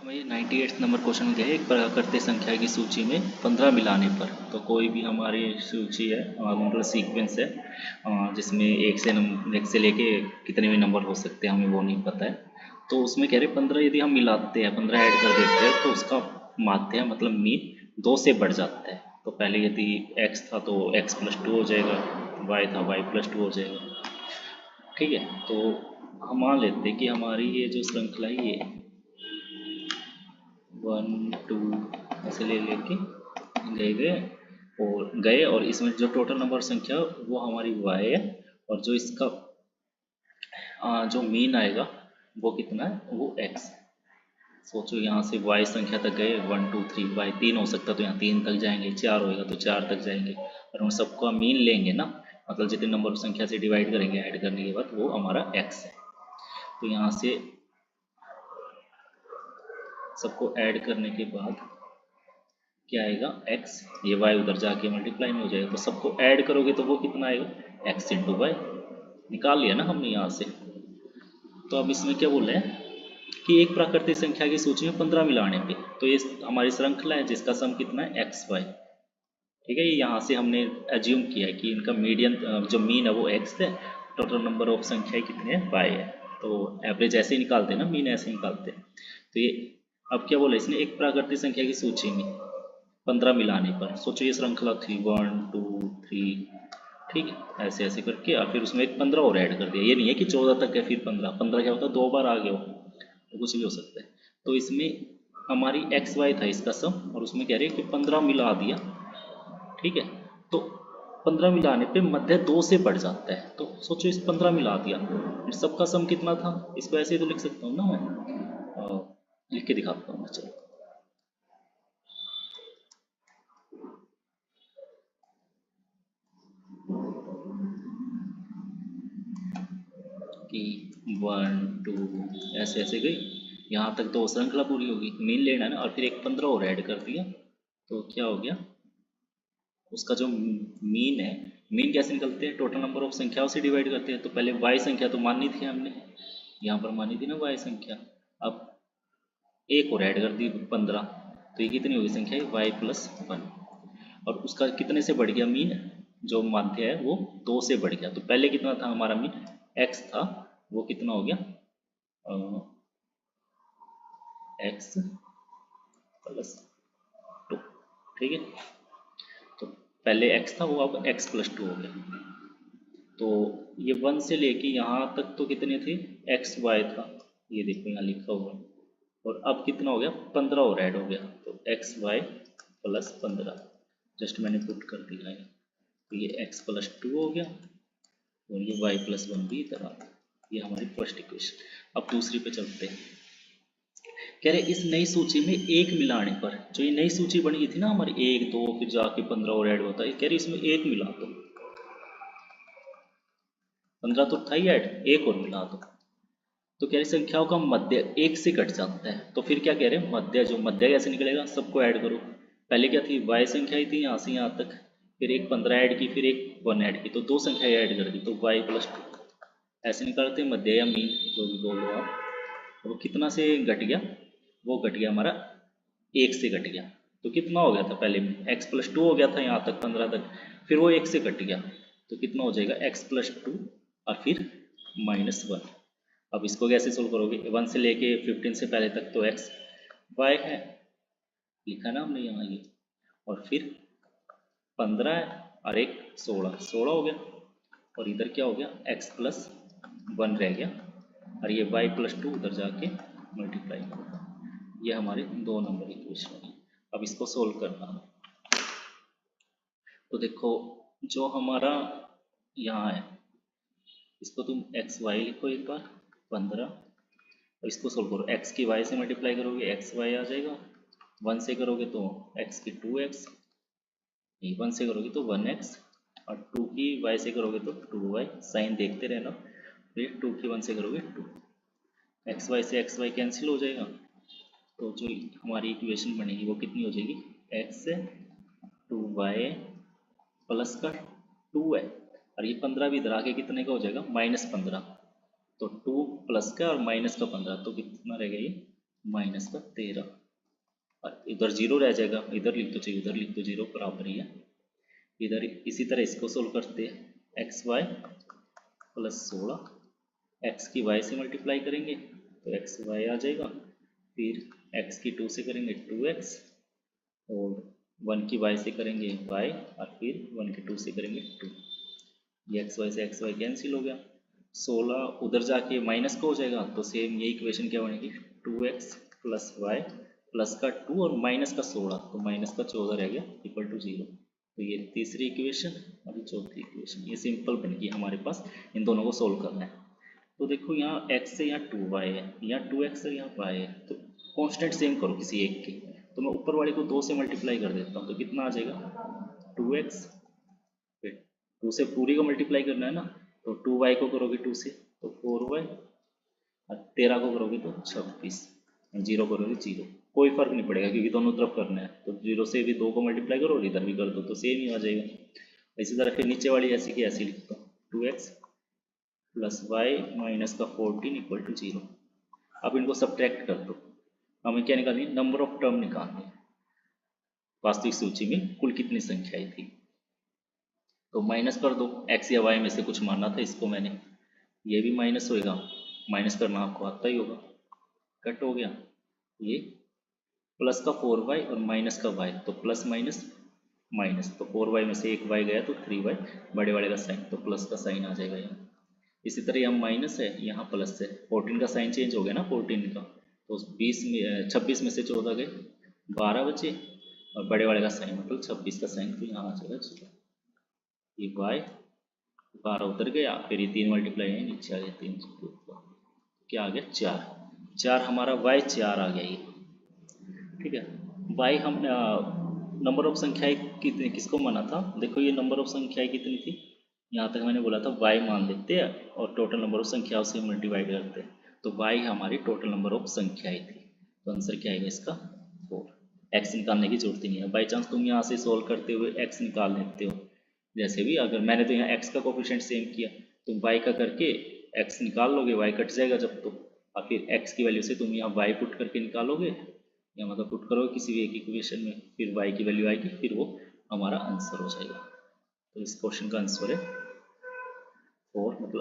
हमें 98 number question दिया है एक प्राकृतिक संख्या की सूची में 15 मिलाने पर। तो कोई भी हमारी सूची है मतलब सीक्वेंस है जिसमें एक से लेके कितने भी नंबर हो सकते हैं हमें वो नहीं पता है। तो उसमें कह रहे 15 यदि हम मिलाते हैं 15 ऐड कर देते हैं तो उसका माध्य मतलब मीन 2 से बढ़ जाता है। तो पहले यदि x था तो x + 2 हो जाएगा, y था y + 2 हो जाएगा। ठीक है, तो हम मान लेते हैं कि हमारी ये जो श्रृंखला है ये 1 2 ऐसे ले लेके गए और इसमें जो टोटल नंबर संख्या वो हमारी y है और जो इसका जो मीन आएगा वो कितना है वो x। सोचो यहाँ से y संख्या तक गए 1 2 3 y 3 हो सकता तो यहाँ 3 तक जाएंगे, 4 होएगा तो 4 तक जाएंगे और उन सबका मीन लेंगे ना, मतलब जितने नंबर संख्या से डिवाइड करेंगे ऐड करने के बाद वो हमारा x है। तो यहाँ से सबको ऐड करने के बाद क्या आएगा x, ये y उधर जाके मल्टीप्लाई में हो जाएगा तो सबको ऐड करोगे तो वो कितना आएगा x × y। निकाल लिया ना हमने यहाँ से। तो अब इसमें क्या बोल रहे हैं कि एक प्राकृतिक संख्या की सूची में 15 मिलाने पे, तो ये हमारी श्रृंखला है जिसका सम कितना है x y। ठीक है, ये यहाँ से हमने एज्यूम किया है कि इनका मीडियन जो मीन है वो x है, टोटल नंबर ऑफ संख्या कितने हैं y है। तो एवरेज ऐसे ही निकालते हैं ना, मीन ऐसे ही निकालते हैं। तो ये अब क्या बोला इसने एक प्राकृतिक संख्या की सूची में 15 मिलाने पर। सोचो ये श्रृंखला थी 1 2 3, ठीक है, ऐसे ऐसे करके और फिर उसमें एक 15 और ऐड कर दिया। ये नहीं है कि 14 तक है फिर 15 15 क्या होता है 2 बार आ गया हो तो कुछ भी हो सकता है। तो इसमें हमारी एक्स वाई था इसका सम और उसमें कह रहे हैं कि 15 मिला दिया। ठीक है, तो 15 मिलाने पे मध्य 2 से बढ़ जाता है। तो सोचो इस 15 मिला दिया, फिर सबका सम कितना था, इसको ऐसे ही तो लिख सकता हूँ ना मैं, लिख के दिखाता हूँ मैं। चलो कि 1 2 ऐसे ऐसे गई, यहाँ तक तो श्रृंखला पूरी होगी, मीन लेना है ना, और फिर एक 15 और ऐड कर दिया तो क्या हो गया उसका जो मीन है। मीन कैसे निकलते हैं, टोटल नंबर ऑफ संख्याओं से डिवाइड करते हैं। तो पहले वाई संख्या तो मानी थी हमने, यहाँ पर मानी थी ना वाई संख्या, अब एक और ऐड कर दी 15, तो ये कितनी होगी संख्या वाई + 1 और उसका कितने से बढ़ गया मीन, जो माध्य है वो 2 से बढ़ गया। तो पहले कितना था हमारा मीन x था, वो कितना हो गया x + 2। ठीक है, तो पहले x था वो अब x + 2 हो गया। तो ये 1 से लेके यहाँ तक तो कितने थे एक्स वाई था, ये देखो यहाँ लिखा हुआ, और अब कितना हो गया 15 और ऐड हो गया तो एक्स वाई + 15, जस्ट मैंने पुट कर दिया है। तो ये x + 2 हो गया और ये y + 1 भी इधर आ गया। ये हमारी फर्स्ट इक्वेशन। अब दूसरी पे चलते हैं। कह रहे इस नई सूची में एक मिलाने पर, जो ये नई सूची बनी थी ना हमारी 1 2 फिर जाके 15 और ऐड होता है, कह रही इसमें एक मिला दो, 15 तो था ही ऐड, एक और मिला दो। तो कह रहे संख्याओं का मध्य 1 से घट जाता है। तो फिर क्या कह रहे हैं मध्य, जो मध्य कैसे निकलेगा, सबको ऐड करो। पहले क्या थी y संख्या ही थी यहाँ से यहाँ तक, फिर एक 15 ऐड की, फिर एक 1 ऐड की, तो 2 संख्या ऐड कर दी तो y + 2। ऐसे निकालते हैं मध्य या मीन जो भी बोलो आप। वो कितना से घट गया, वो घट गया हमारा 1 से घट गया। तो कितना हो गया था पहले में x + 2 हो गया था यहाँ तक 15 तक, फिर वो 1 से घट गया तो कितना हो जाएगा x + 2 और फिर -1। अब इसको कैसे सोल्व करोगे, 1 से लेके 15 से पहले तक तो x y है, लिखा ना हमने यहाँ ये, और फिर 15 है और एक 16 16 हो गया, और इधर क्या हो गया x + 1 रह गया और ये y + 2 उधर जाके मल्टीप्लाई होगा। ये हमारे 2 नंबर इक्वेशन है। अब इसको सोल्व करना है तो देखो जो हमारा यहाँ है इसको तुम एक्स वाई लिखो एक बार 15, और इसको सोल्व करो, x की y से मल्टीप्लाई करोगे एक्स वाई आ जाएगा, 1 से करोगे तो x की 2x, 1 से करोगे तो 1x, और 2 की y से करोगे तो 2y, साइन देखते रहना, फिर 2 की 1 से करोगे 2, एक्स वाई से एक्स वाई कैंसिल हो जाएगा। तो जो हमारी इक्वेशन बनेगी वो कितनी हो जाएगी x 2y प्लस का 2 है, और ये 15 भी इधर आके कितने का हो जाएगा -15। तो 2 प्लस का और माइनस का 15 तो कितना रहेगा ये माइनस का 13 और इधर 0 रह जाएगा, इधर लिख दो चाहिए उधर लिख दो, 0 बराबर ही है। इधर इसी तरह इसको सोल्व करते हैं, एक्स वाई प्लस 16 एक्स की वाई से मल्टीप्लाई करेंगे तो एक्स वाई आ जाएगा, फिर एक्स की 2 से करेंगे 2x और 1 की y से करेंगे y और फिर 1 की 2 से करेंगे 2। ये एक्स वाई से एक्स वाई कैंसिल हो गया, 16 उधर जाके माइनस का हो जाएगा तो सेम ये इक्वेशन क्या बनेगी 2x प्लस वाई प्लस का 2 और माइनस का 16 तो माइनस का 14 रह गया इक्वल टू 0। तो ये तीसरी इक्वेशन और ये चौथी इक्वेशन, ये सिंपल बन गई हमारे पास। इन दोनों को सोल्व करना है तो देखो यहाँ x है, यहाँ 2y है, यहाँ 2x है, यहाँ y है, तो कांस्टेंट सेम करो किसी एक के। तो मैं ऊपर वाले को 2 से मल्टीप्लाई कर देता हूँ तो कितना आ जाएगा 2x, फिर 2 से पूरी को मल्टीप्लाई करना है ना तो 2y को करोगे 2 से तो 4y और 13 को करोगे तो 26, 0 करोगे 0, कोई फर्क नहीं पड़ेगा क्योंकि दोनों तरफ करना है। तो 0 से भी 2 को मल्टीप्लाई करो और इधर भी कर दो तो सेम ही आ जाएगा। इसी तरह फिर नीचे वाली ऐसी की ऐसी लिखता हूँ 2x प्लस वाई माइनस का 14 इक्वल टू 0। अब इनको सब्ट्रैक्ट कर दो, हमें क्या निकालनी है नंबर ऑफ टर्म निकालनी है, वास्तविक सूची में कुल कितनी संख्याएं थी। तो माइनस कर दो, एक्स या वाई में से कुछ मानना था इसको मैंने, ये भी माइनस होएगा, माइनस करना आपको आता ही होगा, कट हो गया ये प्लस का 4y और माइनस का y तो प्लस माइनस माइनस, तो 4y में से एक y गया तो 3y, बड़े वाले का साइन तो प्लस का साइन आ जाएगा यहाँ। इसी तरह यहाँ माइनस है यहाँ प्लस है, 14 का साइन चेंज हो गया ना 14 का, तो 20 में 26 में से 14 गए 12 बचे और बड़े वाले का साइन मतलब 26 का साइन तो यहाँ आ जाएगा 0। ये y 12 उतर गया, फिर ये 3 मल्टीप्लाई है नीचे आ गया 3, क्या आ गया 4, 4 हमारा y 4 आ गया ये, ठीक है। y हम नंबर ऑफ संख्याएं कितने किसको माना था, देखो ये नंबर ऑफ संख्याएं कितनी थी, यहाँ तक मैंने बोला था y मान लेते हैं और टोटल नंबर ऑफ संख्याओं से मल्टीप्लाई करते हैं, तो y हमारी टोटल नंबर ऑफ संख्याएं थी, तो आंसर क्या आएगा इसका 4। x निकालने की जरूरत ही नहीं है, बाई चांस तुम यहाँ से सोल्व करते हुए x निकाल लेते हो, जैसे भी अगर मैंने तो यहाँ x का कोफिशिएंट सेम किया तुम y का करके x निकाल लोगे, y कट जाएगा जब तो, और फिर x की वैल्यू से तुम यहाँ y पुट करके निकालोगे या मतलब पुट करोगे किसी भी एक इक्वेशन में, फिर y की वैल्यू आएगी, फिर वो हमारा आंसर हो जाएगा। तो इस क्वेश्चन का आंसर है 4 मतलब